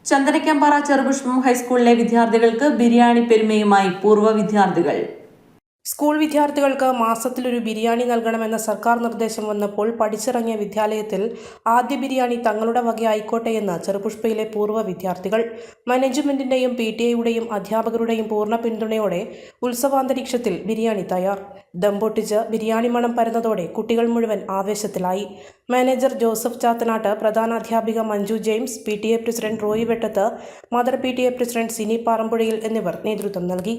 ചന്ദനക്കാമ്പാറ ചെറുപുഷ്പം ഹൈസ്കൂളിലെ വിദ്യാർത്ഥികൾക്ക് ബിരിയാണി പെരുമയുമായി പൂർവ്വ വിദ്യാർത്ഥികൾ. സ്കൂൾ വിദ്യാർത്ഥികൾക്ക് മാസത്തിലൊരു ബിരിയാണി നൽകണമെന്ന സർക്കാർ നിർദ്ദേശം വന്നപ്പോൾ പഠിച്ചിറങ്ങിയ വിദ്യാലയത്തിൽ ആദ്യ ബിരിയാണി തങ്ങളുടെ വകയായിക്കോട്ടെയെന്ന് ചെറുപുഷ്പയിലെ പൂർവ്വ വിദ്യാർത്ഥികൾ. മാനേജ്മെന്റിന്റെയും PTA-യുടെയും അധ്യാപകരുടെയും പൂർണ്ണ പിന്തുണയോടെ ഉത്സവാന്തരീക്ഷത്തിൽ ബിരിയാണി തയ്യാർ. ദമ്പൊട്ടിച്ച് ബിരിയാണി മണം പരന്നതോടെ കുട്ടികൾ മുഴുവൻ ആവേശത്തിലായി. മാനേജർ ജോസഫ് ചാത്തനാട്ട്, പ്രധാനാധ്യാപിക Manju James, PTA president Roy Vettathu, mother PTA president Sini പാറമ്പുഴയിൽ എന്നിവർ നേതൃത്വം നൽകി.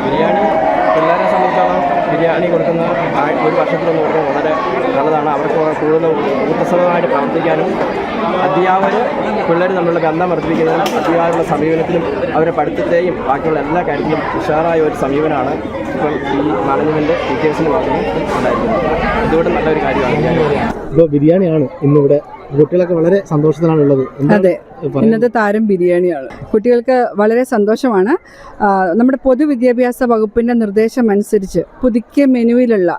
ബിരിയാണി പിള്ളേരെ സംബന്ധിച്ചോളം ബിരിയാണി കൊടുക്കുന്ന ഒരു വർഷത്തിലൊന്ന് കൊടുക്കുന്നത് വളരെ നല്ലതാണ്. അവർക്ക് കൂടുതൽ ഊർജ്ജസ്വലമായിട്ട് പ്രവർത്തിക്കാനും അധ്യാപകർ പിള്ളേർ തമ്മിലുള്ള ബന്ധം വർദ്ധിപ്പിക്കുന്നതിനും അധ്യാപകരുടെ സമീപനത്തിനും അവരുടെ പഠിത്തത്തെയും ബാക്കിയുള്ള എല്ലാ കാര്യത്തിലും ഉഷാറായ ഒരു സമീപനമാണ് ഇപ്പോൾ ഈ മാനേജ്മെൻറ്റ് ടീച്ചേഴ്സിന് ഉണ്ടായിരിക്കുന്നത്. ഇതുകൊണ്ട് നല്ലൊരു കാര്യമാണ്. ഇപ്പോൾ ബിരിയാണിയാണ് ഇന്നിവിടെ കുട്ടികളൊക്കെ വളരെ സന്തോഷത്തിലാണുള്ളത്. അതെ, ഇന്നത്തെ താരം ബിരിയാണിയാണ്. കുട്ടികൾക്ക് വളരെ സന്തോഷമാണ്. നമ്മുടെ പൊതുവിദ്യാഭ്യാസ വകുപ്പിൻ്റെ നിർദ്ദേശം അനുസരിച്ച് പുതുക്കിയ മെനുവിലുള്ള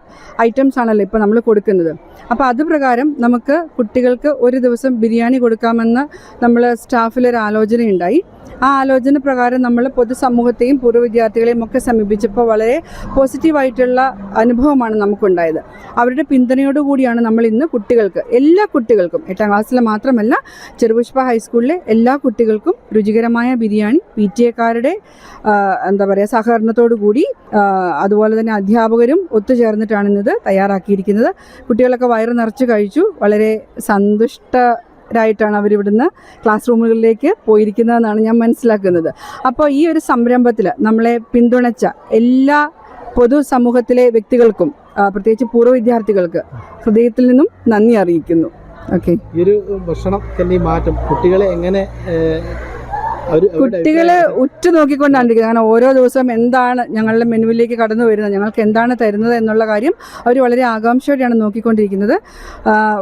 ഐറ്റംസ് ആണല്ലോ ഇപ്പോൾ നമ്മൾ കൊടുക്കുന്നത്. അപ്പോൾ അതുപ്രകാരം നമുക്ക് കുട്ടികൾക്ക് ഒരു ദിവസം ബിരിയാണി കൊടുക്കാമെന്ന് നമ്മൾ സ്റ്റാഫിലൊരു ആലോചനയുണ്ടായി. ആ ആലോചന പ്രകാരം നമ്മൾ പൊതുസമൂഹത്തെയും പൂർവ്വ വിദ്യാർത്ഥികളെയും ഒക്കെ സമീപിച്ചപ്പോൾ വളരെ പോസിറ്റീവായിട്ടുള്ള അനുഭവമാണ് നമുക്കുണ്ടായത്. അവരുടെ പിന്തുണയോടുകൂടിയാണ് നമ്മൾ ഇന്ന് കുട്ടികൾക്ക്, എല്ലാ കുട്ടികൾക്കും, 8ാം ക്ലാസ്സിലെ മാത്രമല്ല ചെറുപുഷ്പ ഹൈസ്കൂളിലെ എല്ലാ കുട്ടികൾക്കും രുചികരമായ ബിരിയാണി PTA-കാരുടെ സഹകരണത്തോടു കൂടി അതുപോലെ തന്നെ അധ്യാപകരും ഒത്തുചേർന്നിട്ടാണ് ഇന്നത് തയ്യാറാക്കിയിരിക്കുന്നത്. കുട്ടികളൊക്കെ വയറ് നിറച്ച് കഴിച്ചു. വളരെ സന്തുഷ്ടരായിട്ടാണ് അവരിവിടുന്ന് ക്ലാസ് റൂമുകളിലേക്ക് പോയിരിക്കുന്നതെന്നാണ് ഞാൻ മനസ്സിലാക്കുന്നത്. അപ്പോൾ ഈ ഒരു സംരംഭത്തിൽ നമ്മളെ പിന്തുണച്ച എല്ലാ പൊതുസമൂഹത്തിലെ വ്യക്തികൾക്കും, പ്രത്യേകിച്ച് പൂർവ്വ വിദ്യാർത്ഥികൾക്ക് ഹൃദയത്തിൽ നിന്നും നന്ദി അറിയിക്കുന്നു. ഓക്കെ, ഈ ഒരു ഭക്ഷണത്തിൻ്റെ മാറ്റം കുട്ടികളെ എങ്ങനെ കുട്ടികളെ ഉറ്റുനോക്കിക്കൊണ്ടാണ്ടിരിക്കുന്നത്. കാരണം ഓരോ ദിവസവും എന്താണ് ഞങ്ങളുടെ മെനുവിലേക്ക് കടന്നു വരുന്നത്, ഞങ്ങൾക്ക് എന്താണ് തരുന്നത് എന്നുള്ള കാര്യം അവർ വളരെ ആകാംക്ഷയോടെയാണ് നോക്കിക്കൊണ്ടിരിക്കുന്നത്.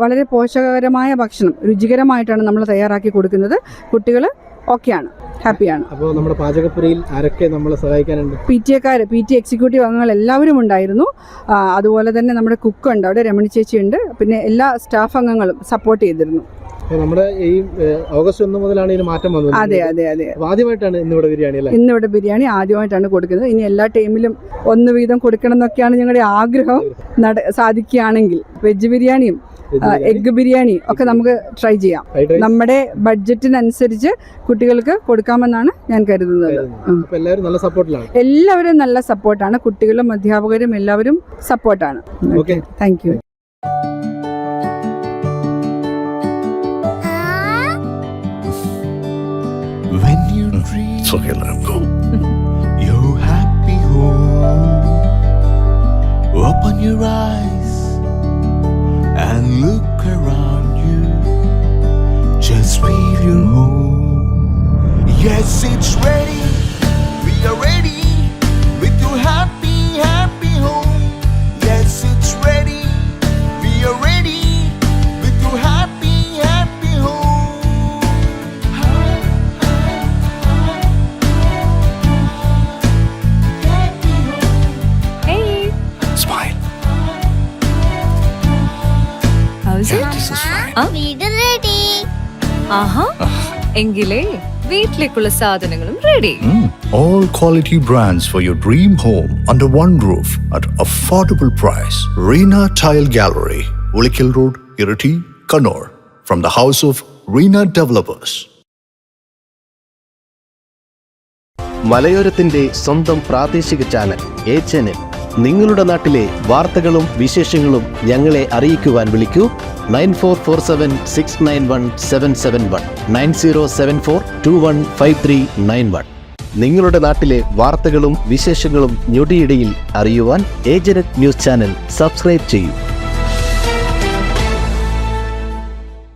വളരെ പോഷകകരമായ ഭക്ഷണം രുചികരമായിട്ടാണ് നമ്മൾ തയ്യാറാക്കി കൊടുക്കുന്നത്. കുട്ടികൾ ഓക്കെയാണ്, ഹാപ്പിയാണ്. അപ്പോൾ നമ്മുടെ പാചകപ്പുരയിൽ ആരൊക്കെ നമ്മളെ സഹായിക്കാനുണ്ട്? PTA എക്സിക്യൂട്ടീവ് അംഗങ്ങൾ എല്ലാവരും ഉണ്ടായിരുന്നു. അതുപോലെ തന്നെ നമ്മുടെ കുക്കുണ്ട്, അവിടെ രമണി ചേച്ചിയുണ്ട്. പിന്നെ എല്ലാ സ്റ്റാഫ് അംഗങ്ങളും സപ്പോർട്ട് ചെയ്തിരുന്നു. നമ്മുടെ ഈ ഓഗസ്റ്റ് 1 മുതലാണ് ഇതിന് മാറ്റം വന്നത്. അതെ അതെ അതെ, ആദ്യമായിട്ടാണ് ഇന്നിവിടെ ബിരിയാണി അല്ലേ? ഇന്നിവിടെ ബിരിയാണി ആദ്യമായിട്ടാണ് കൊടുക്കുന്നത്. ഇനി എല്ലാ ടൈമിലും 1 വീതം കൊടുക്കണം എന്നൊക്കെയാണ് ഞങ്ങളുടെ ആഗ്രഹം. സാധിക്കുകയാണെങ്കിൽ വെജ് ബിരിയാണിയും എഗ് ബിരിയാണിയും ഒക്കെ നമുക്ക് ട്രൈ ചെയ്യാം. നമ്മുടെ ബഡ്ജറ്റിനനുസരിച്ച് കുട്ടികൾക്ക് കൊടുക്കാമെന്നാണ് ഞാൻ കരുതുന്നത്. എല്ലാവരും നല്ല സപ്പോർട്ടാണ്. കുട്ടികളും അധ്യാപകരും എല്ലാവരും സപ്പോർട്ടാണ്. Thank you. When you dream, it's okay, let him go. Your happy home. Open your eyes and look around you. Just feel your home. Yes, it's ready. We are ready with your happy, happy home. Yes, it's ready. We are ready with your happy, happy home. എങ്കിലേ വീട്ടിലേക്കുള്ള സാധനങ്ങളും ready. All quality brands for your dream home under one roof at affordable price. Reena Tile Gallery, Ulikil Road, Irati, Kannur. From the house of Reena Developers. മലയോരത്തിന്റെ സ്വന്തം പ്രാദേശിക channel HNN. നിങ്ങളുടെ നാട്ടിലെ വാർത്തകളും വിശേഷങ്ങളും ഞങ്ങളെ അറിയിക്കുവാൻ വിളിക്കൂ 9447691771 9074215391. നിങ്ങളുടെ നാട്ടിലെ വാർത്തകളും വിശേഷങ്ങളും ഞൊടിയിടയിൽ അറിയുവാൻ ഏജന്റ് ന്യൂസ് ചാനൽ സബ്സ്ക്രൈബ് ചെയ്യൂ.